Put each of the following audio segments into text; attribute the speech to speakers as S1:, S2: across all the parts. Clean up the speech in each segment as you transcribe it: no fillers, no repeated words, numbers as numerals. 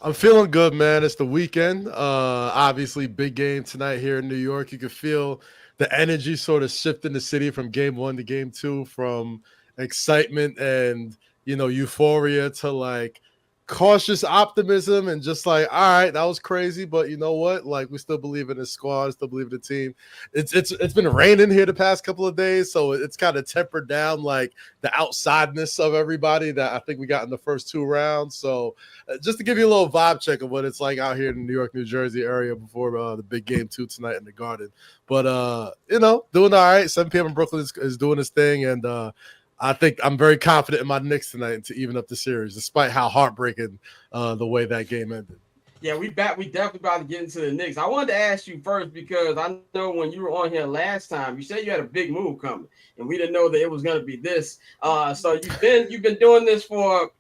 S1: I'm feeling good, man. It's the weekend. Obviously, big game tonight here in New York. You can feel the energy sort of shift in the city from game one to game two, from excitement and euphoria to like cautious optimism and just like, all right, that was crazy, but you know what? Like, we still believe in the squad, still believe in the team. It's been raining here the past couple of days, so it's kind of tempered down like the outsideness of everybody that I think we got in the first two rounds. So just to give you a little vibe check of what it's like out here in the New York, New Jersey area before the big game two tonight in the Garden. But doing all right. 7 p.m. in Brooklyn is doing his thing, and I think I'm very confident in my Knicks tonight to even up the series, despite how heartbreaking the way that game ended.
S2: Yeah, we back. We definitely about to get into the Knicks. I wanted to ask you first because I know when you were on here last time, you said you had a big move coming, and we didn't know that it was going to be this. So you've been doing this for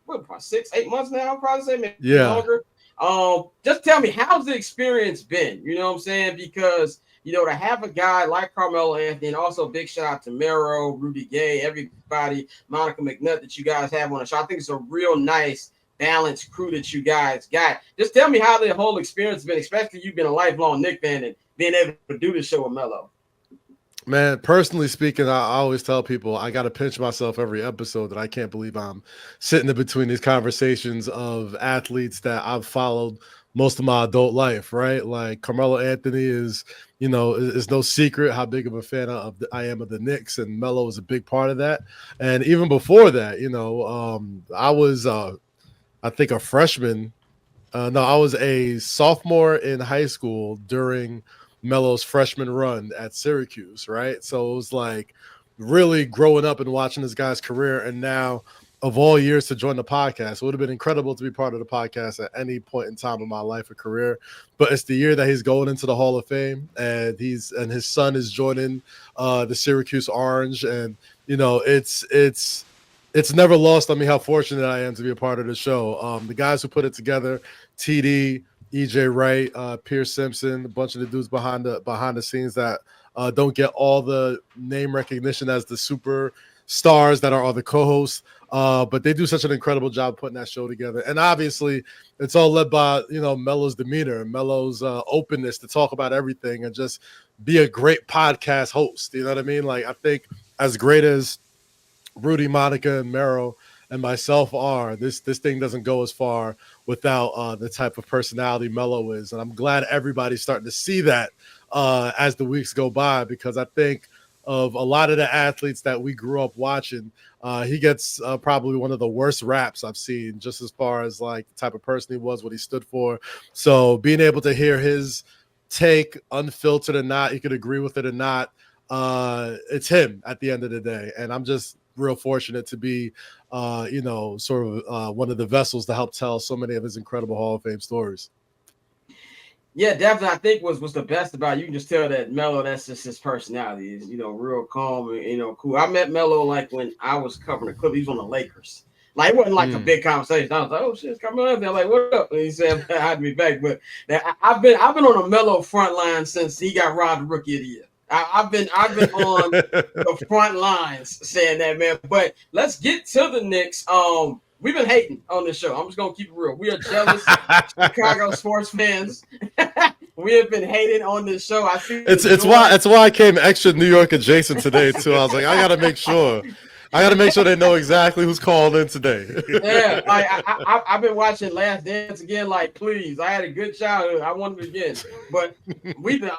S2: probably 6, 8 months now. I'll probably say maybe
S1: Yeah.
S2: longer. Just tell me, how's the experience been? You know what I'm saying? Because to have a guy like Carmelo Anthony, and also big shout out to Mero, Rudy Gay, everybody, Monica McNutt that you guys have on the show. I think it's a real nice balanced crew that you guys got. Just tell me how the whole experience has been, especially you've been a lifelong Knick fan and being able to do this show with Melo.
S1: Man, personally speaking, I always tell people I got to pinch myself every episode that I can't believe I'm sitting in between these conversations of athletes that I've followed most of my adult life, right? Like Carmelo Anthony is no secret how big of a fan I am of the Knicks, and Melo is a big part of that. And even before that, I was, I think, a freshman. No, I was a sophomore in high school during Melo's freshman run at Syracuse, right? So it was like really growing up and watching this guy's career. And now, of all years, to join the podcast, it would have been incredible to be part of the podcast at any point in time in my life or career. But it's the year that he's going into the Hall of Fame, and his son is joining the Syracuse Orange, and it's never lost on me how fortunate I am to be a part of the show. The guys who put it together, TD, EJ Wright, Pierce Simpson, a bunch of the dudes behind the scenes that don't get all the name recognition as the super stars that are the co-hosts. But they do such an incredible job putting that show together. And obviously, it's all led by Melo's demeanor and Melo's openness to talk about everything and just be a great podcast host. You know what I mean? Like, I think as great as Rudy, Monica, and Mero and myself are, this thing doesn't go as far without the type of personality Melo is. And I'm glad everybody's starting to see that as the weeks go by, because I think of a lot of the athletes that we grew up watching, he gets probably one of the worst raps I've seen, just as far as like the type of person he was, what he stood for. So being able to hear his take, unfiltered or not, you could agree with it or not, it's him at the end of the day. And I'm just real fortunate to be, sort of one of the vessels to help tell so many of his incredible Hall of Fame stories.
S2: Yeah, definitely. I think what's the best about it, you can just tell that Melo, that's just his personality. Is real calm and cool. I met Melo like when I was covering the Clippers. He was on the Lakers. Like it wasn't like a big conversation. I was like, "Oh shit, it's coming up." They're like, "What up?" And he said, "I had to be back." But I've been on a Melo front line since he got robbed Rookie of the Year. I've been on the front lines saying that, man. But let's get to the Knicks. We've been hating on this show. I'm just gonna keep it real. We are jealous Chicago sports fans. We have been hating on this show. I see.
S1: It's why I came extra New York adjacent today too. I was like, I gotta make sure. I got to make sure they know exactly who's called in today.
S2: Yeah, like I've been watching Last Dance again. Like, please, I had a good childhood. I want it again, but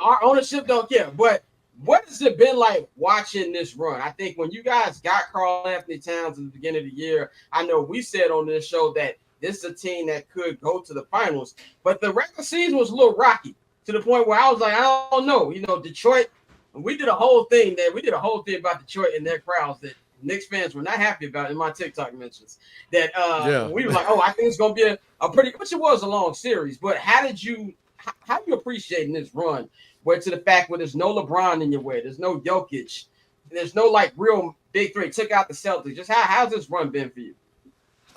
S2: our ownership don't care. But what has it been like watching this run? I think when you guys got Karl Anthony Towns at the beginning of the year, I know we said on this show that this is a team that could go to the finals, but the regular season was a little rocky to the point where I was like, I don't know. Detroit. We did a whole thing about Detroit and their crowds that Knicks fans were not happy about in my TikTok mentions. That we were like, oh, I think it's going to be a pretty, which it was a long series. But how you appreciating this run? Where to the fact where there's no LeBron in your way, there's no Jokic, there's no like real big three. Took out the Celtics. Just how's this run been for you?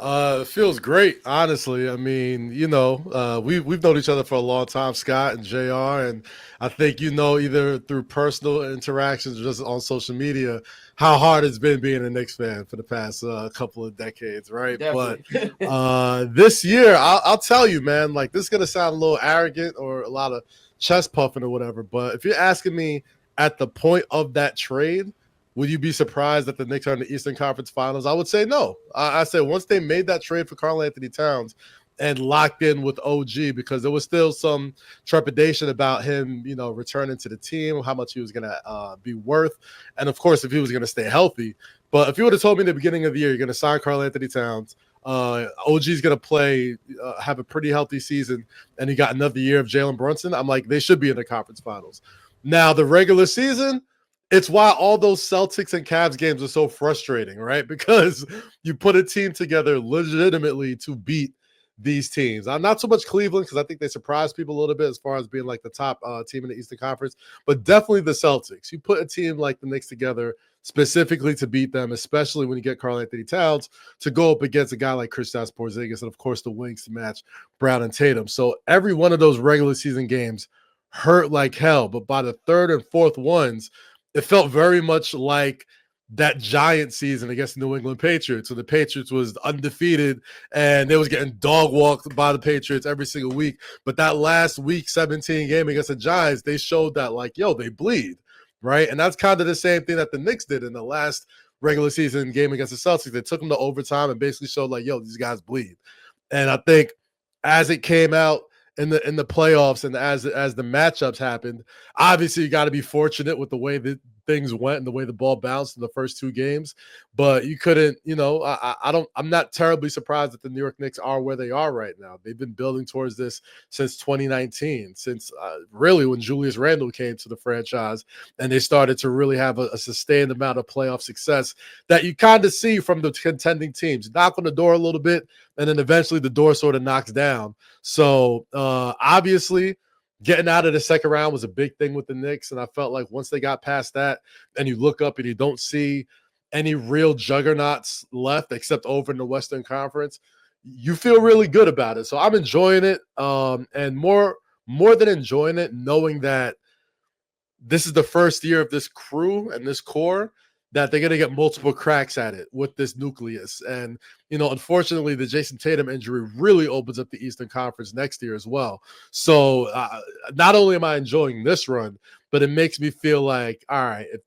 S1: It feels great, honestly. I mean, we've known each other for a long time, Scott and JR, and I think either through personal interactions or just on social media how hard it's been being a Knicks fan for the past couple of decades, right? But
S2: Definitely.
S1: this year, I'll tell you, man, like this is gonna sound a little arrogant or a lot of chest puffing or whatever, but if you're asking me at the point of that trade, would you be surprised that the Knicks are in the Eastern Conference Finals? I would say no. I said once they made that trade for Karl Anthony Towns and locked in with OG, because there was still some trepidation about him, returning to the team, how much he was going to be worth, and of course, if he was going to stay healthy. But if you would have told me in the beginning of the year you're going to sign Karl Anthony Towns, OG's going to play, have a pretty healthy season, and he got another year of Jalen Brunson, I'm like, they should be in the conference finals. Now, the regular season, it's why all those Celtics and Cavs games are so frustrating, right? Because you put a team together legitimately to beat these teams. I'm not so much Cleveland because I think they surprised people a little bit as far as being like the top team in the Eastern Conference, but definitely the Celtics. You put a team like the Knicks together specifically to beat them, especially when you get Karl Anthony Towns to go up against a guy like Kristaps Porzingis and of course the wings to match Brown and Tatum. So every one of those regular season games hurt like hell, but by the third and fourth ones, it felt very much like that Giant season against the New England Patriots. So the Patriots was undefeated and they was getting dog walked by the Patriots every single week. But that last week 17 game against the Giants, they showed that like, yo, they bleed, right? And that's kind of the same thing that the Knicks did in the last regular season game against the Celtics. They took them to overtime and basically showed like, yo, these guys bleed. And I think as it came out in the playoffs and as the matchups happened, obviously you got to be fortunate with the way that things went and the way the ball bounced in the first two games. But you couldn't, I'm not terribly surprised that the New York Knicks are where they are right now. They've been building towards this since 2019, since really when Julius Randle came to the franchise and they started to really have a sustained amount of playoff success that you kind of see from the contending teams. Knock on the door a little bit, and then eventually the door sort of knocks down. So obviously, getting out of the second round was a big thing with the Knicks, and I felt like once they got past that, and you look up and you don't see any real juggernauts left except over in the Western Conference, you feel really good about it. So I'm enjoying it, and more than enjoying it, knowing that this is the first year of this crew and this core that they're going to get multiple cracks at it with this nucleus. And, unfortunately, the Jason Tatum injury really opens up the Eastern Conference next year as well. So not only am I enjoying this run, but it makes me feel like, all right, if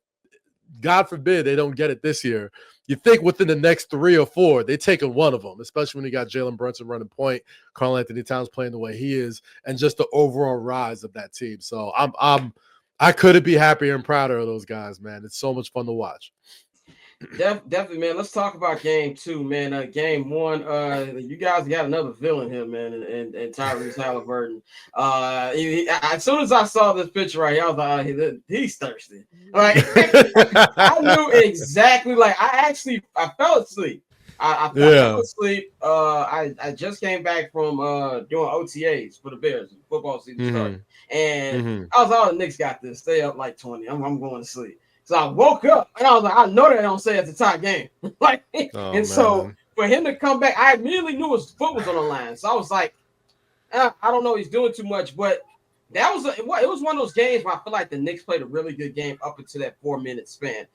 S1: God forbid they don't get it this year, you think within the next 3 or 4, they're taking one of them, especially when you got Jalen Brunson running point, Karl Anthony Towns playing the way he is, and just the overall rise of that team. So I couldn't be happier and prouder of those guys, man. It's so much fun to watch.
S2: Definitely, man. Let's talk about game 2, man. Game 1, you guys got another villain here, man, and Tyrese Halliburton. As soon as I saw this picture right here, I was like, he's thirsty. Like I knew exactly. Like I fell asleep. I fell asleep. I just came back from doing OTAs for the Bears. Football season started, and I was all, the Knicks got this. Stay up like 20. I'm going to sleep. So I woke up and I was like, I know they don't say it's a tie game. So for him to come back, I immediately knew his foot was on the line. So I was like, I don't know, he's doing too much. But that was it was one of those games where I feel like the Knicks played a really good game up until that 4-minute span.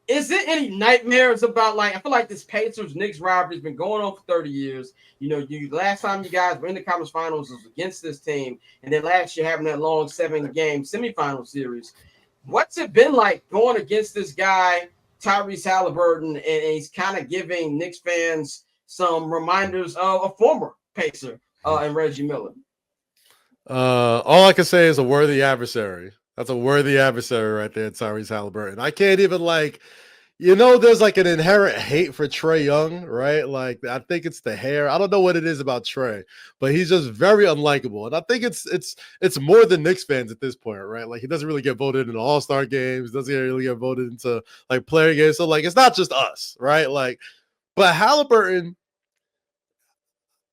S2: Is there any nightmares about, like, I feel like this Pacers-Knicks rivalry has been going on for 30 years. Last time you guys were in the conference finals was against this team, and then last year having that long 7-game semifinal series. What's it been like going against this guy, Tyrese Halliburton, and he's kind of giving Knicks fans some reminders of a former Pacer and Reggie Miller?
S1: All I can say is a worthy adversary. That's a worthy adversary right there, Tyrese Halliburton. I can't even there's like an inherent hate for Trae Young, right? Like I think it's the hair. I don't know what it is about Trae, but he's just very unlikable. And I think it's more than Knicks fans at this point, right? Like he doesn't really get voted into All-Star games, doesn't really get voted into like player games. So like it's not just us, right? Like, but Halliburton,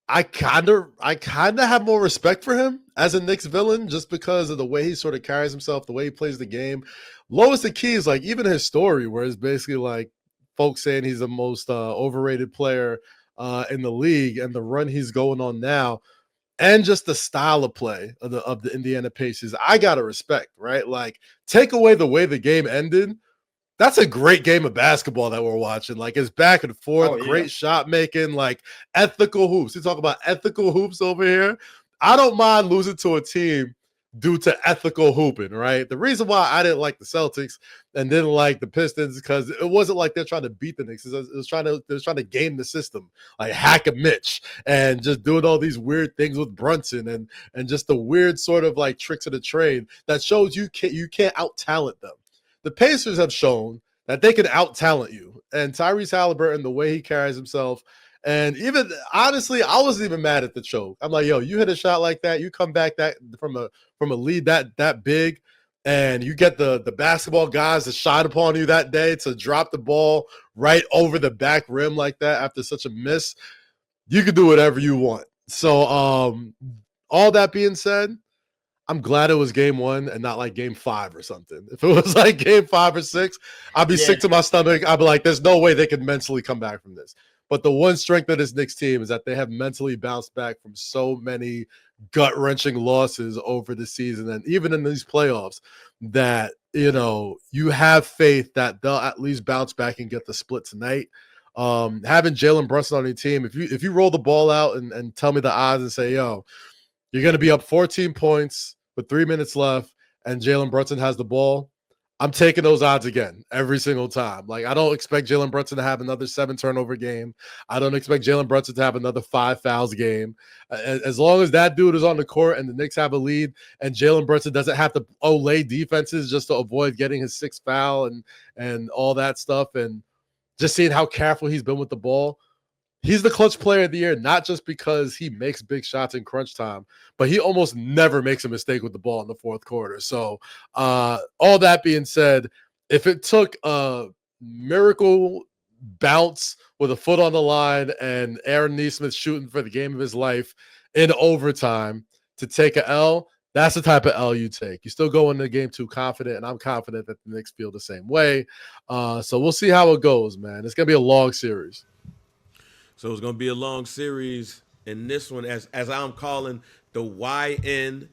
S1: I kind of have more respect for him as a Knicks villain just because of the way he sort of carries himself, the way he plays the game. Lowest the key is like even his story, where it's basically like folks saying he's the most overrated player in the league, and the run he's going on now, and just the style of play of the Indiana Pacers, I gotta respect, right? Like, take away the way the game ended. That's a great game of basketball that we're watching. Like, it's back and forth, great shot making, like ethical hoops. You talk about ethical hoops over here. I don't mind losing to a team due to ethical hooping, right? The reason why I didn't like the Celtics and didn't like the Pistons, because it wasn't like they're trying to beat the Knicks. It was trying to game the system, like hack a Mitch and just doing all these weird things with Brunson and just the weird sort of like tricks of the trade that shows you can't out talent them. The Pacers have shown that they can out talent you, and Tyrese Halliburton, the way he carries himself. And even honestly, I wasn't even mad at the choke. I'm like, yo, you hit a shot like that, you come back that from a lead that big, and you get the basketball guys that shot upon you that day to drop the ball right over the back rim like that after such a miss. You can do whatever you want. So all that being said, I'm glad it was game 1 and not like game 5 or something. If it was like game 5 or 6, I'd be sick to my stomach. I'd be like, there's no way they can mentally come back from this. But the one strength of this Knicks team is that they have mentally bounced back from so many gut-wrenching losses over the season and even in these playoffs that, you have faith that they'll at least bounce back and get the split tonight. Having Jalen Brunson on your team, if you roll the ball out and tell me the odds and say, yo, you're going to be up 14 points with 3 minutes left, and Jalen Brunson has the ball, I'm taking those odds again every single time. Like, I don't expect Jalen Brunson to have another 7-turnover game. I don't expect Jalen Brunson to have another 5 fouls game. As long as that dude is on the court and the Knicks have a lead and Jalen Brunson doesn't have to lay defenses just to avoid getting his 6th foul and all that stuff, and just seeing how careful he's been with the ball, he's the clutch player of the year, not just because he makes big shots in crunch time, but he almost never makes a mistake with the ball in the fourth quarter. So all that being said, if it took a miracle bounce with a foot on the line and Aaron Nesmith shooting for the game of his life in overtime to take a L, that's the type of L you take. You still go into the game too confident, and I'm confident that the Knicks feel the same way. So we'll see how it goes, man. It's going to be a long series.
S3: So it's going to be a long series, and this one, as I'm calling the YNECF,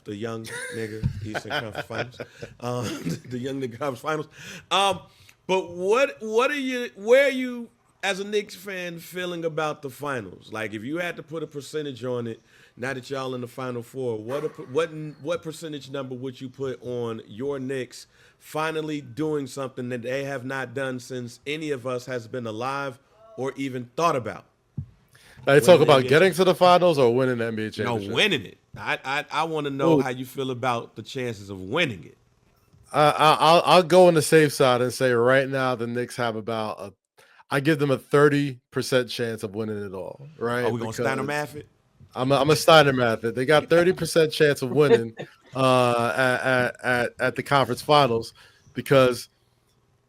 S3: the Young Nigga Eastern Conference Finals, the Young Nigga Conference Finals. But what are you? Where are you as a Knicks fan feeling about the finals? Like, if you had to put a percentage on it, now that y'all in the Final Four, what percentage number would you put on your Knicks finally doing something that they have not done since any of us has been alive or even thought about?
S1: Now, you talk about getting to the finals or winning the NBA championship?
S3: No, winning it. I want to know how you feel about the chances of winning it.
S1: I'll go on the safe side and say right now the Knicks have I give them a 30% chance of winning it all. Right?
S3: Are we gonna Steiner math it?
S1: I'm a Steiner math it. They got 30% chance of winning at the conference finals, because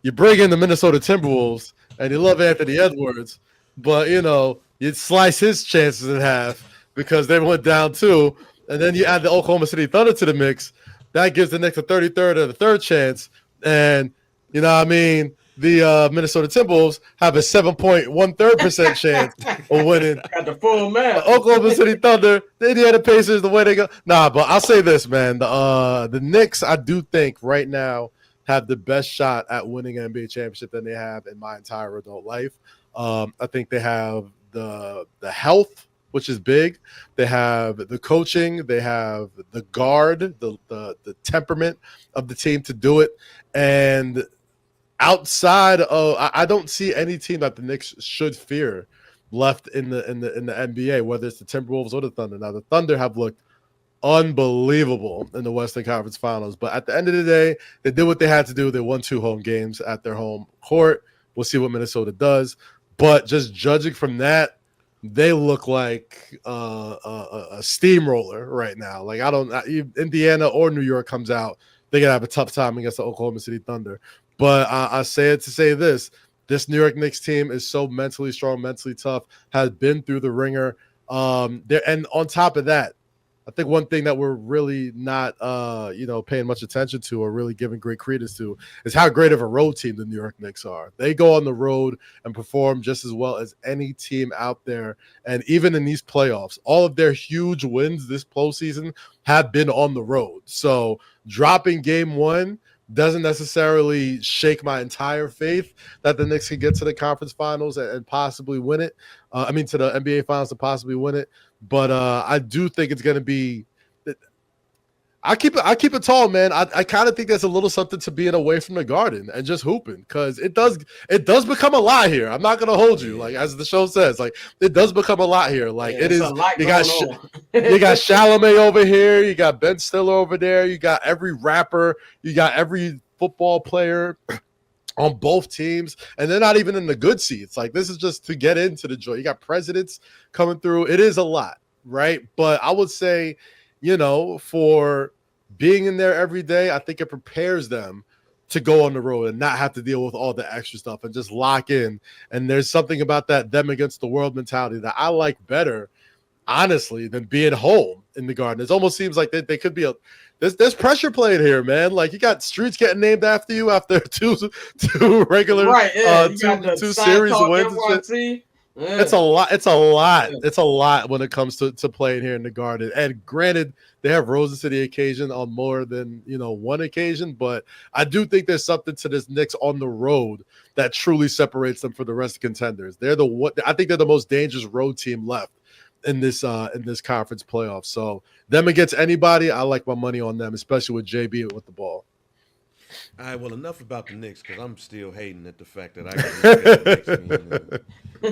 S1: you bring in the Minnesota Timberwolves and you love Anthony Edwards, but you slice his chances in half because they went down 2, and then you add the Oklahoma City Thunder to the mix. That gives the Knicks a 33rd or the 3rd chance, and the Minnesota Timberwolves have a 7.13% chance of winning.
S2: Got the full math.
S1: Oklahoma City Thunder, the Indiana Pacers, the way they go. Nah, but I'll say this, man. The Knicks, I do think right now, have the best shot at winning an NBA championship than they have in my entire adult life. I think they have the health, which is big. They have the coaching. They have the guard, the temperament of the team to do it. And outside of, I don't see any team that the Knicks should fear left in the NBA, whether it's the Timberwolves or the Thunder. Now, the Thunder have looked unbelievable in the Western Conference Finals, but at the end of the day, they did what they had to do. They won 2 home games at their home court. We'll see what Minnesota does, but just judging from that, they look like a steamroller right now. Like, Indiana or New York comes out, they're gonna have a tough time against the Oklahoma City Thunder. But I say it to say this New York Knicks team is so mentally strong, mentally tough, has been through the ringer. And on top of that, I think one thing that we're really not, paying much attention to or really giving great credence to is how great of a road team the New York Knicks are. They go on the road and perform just as well as any team out there. And even in these playoffs, all of their huge wins this postseason have been on the road. So dropping game one doesn't necessarily shake my entire faith that the Knicks can get to the conference finals and possibly win it. To the NBA finals to possibly win it. But I do think it's going to be. I keep it tall, man. I kind of think there's a little something to being away from the Garden and just hooping, because it does become a lot here. I'm not gonna hold you, like as the show says, like it does become a lot here. Like it is. You got Chalamet over here. You got Ben Stiller over there. You got every rapper. You got every football player on both teams, and they're not even in the good seats. Like this is just to get into the joy. You got presidents coming through. It is a lot, right? But I would say, for being in there every day, I think it prepares them to go on the road and not have to deal with all the extra stuff and just lock in. And there's something about that them against the world mentality that I like better, honestly, than being home in the Garden. It almost seems like they could be there's pressure playing here, man. Like you got streets getting named after you after two regular two series wins. It's a lot. It's a lot. It's a lot when it comes to playing here in the Garden. And granted, they have roses to the occasion on more than one occasion, but I do think there's something to this Knicks on the road that truly separates them from the rest of contenders. I think they're the most dangerous road team left in this conference playoff. So them against anybody, I like my money on them, especially with JB with the ball.
S3: All right, well, enough about the Knicks, because I'm still hating at the fact that I got the Knicks in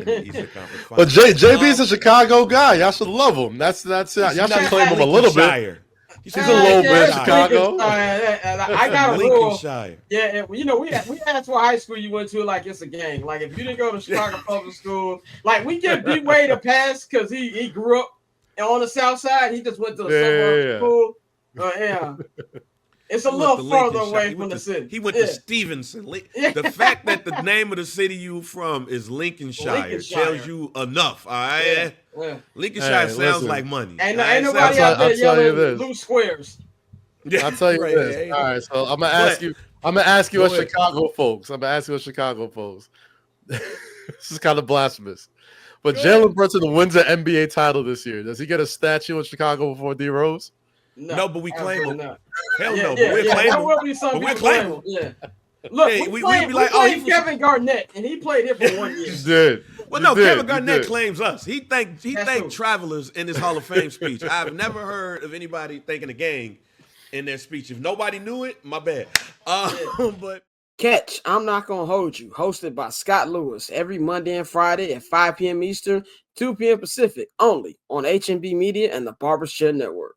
S3: the Eastern Conference Finals.
S1: Well, JB's a Chicago guy. Y'all should love him. That's y'all should claim him a little bit.
S3: He's
S1: a little bit Chicago.
S2: I got a rule. Yeah, we asked what high school you went to. Like it's a gang. Like if you didn't go to Chicago public school, like we give D-Wade a pass because he grew up on the South Side. He just went to the suburb school. It's a little further away from the city.
S3: He went to Stevenson. The fact that the name of the city you from is Lincolnshire tells you enough, all right? Yeah. Lincolnshire sounds like money.
S2: Ain't nobody out there yelling loose squares.
S1: I'll tell you this. All right, so I'm gonna ask you, Chicago folks. This is kind of blasphemous. But Jalen Brunson wins an NBA title this year. Does he get a statue in Chicago before D Rose?
S3: No, but we claim him. Hell no,
S2: but
S3: we're claiming him.
S2: Yeah. Look, we played Kevin Garnett, and he played here for 1 year.
S1: You did.
S3: Well, Kevin Garnett claims us. He thanked Travelers in his Hall of Fame speech. I've never heard of anybody thanking a gang in their speech. If nobody knew it, my bad. But
S2: Catch I'm Not Gonna Hold You, hosted by Scott Lewis, every Monday and Friday at 5 p.m. Eastern, 2 p.m. Pacific, only on HMB Media and the Barbershop Network.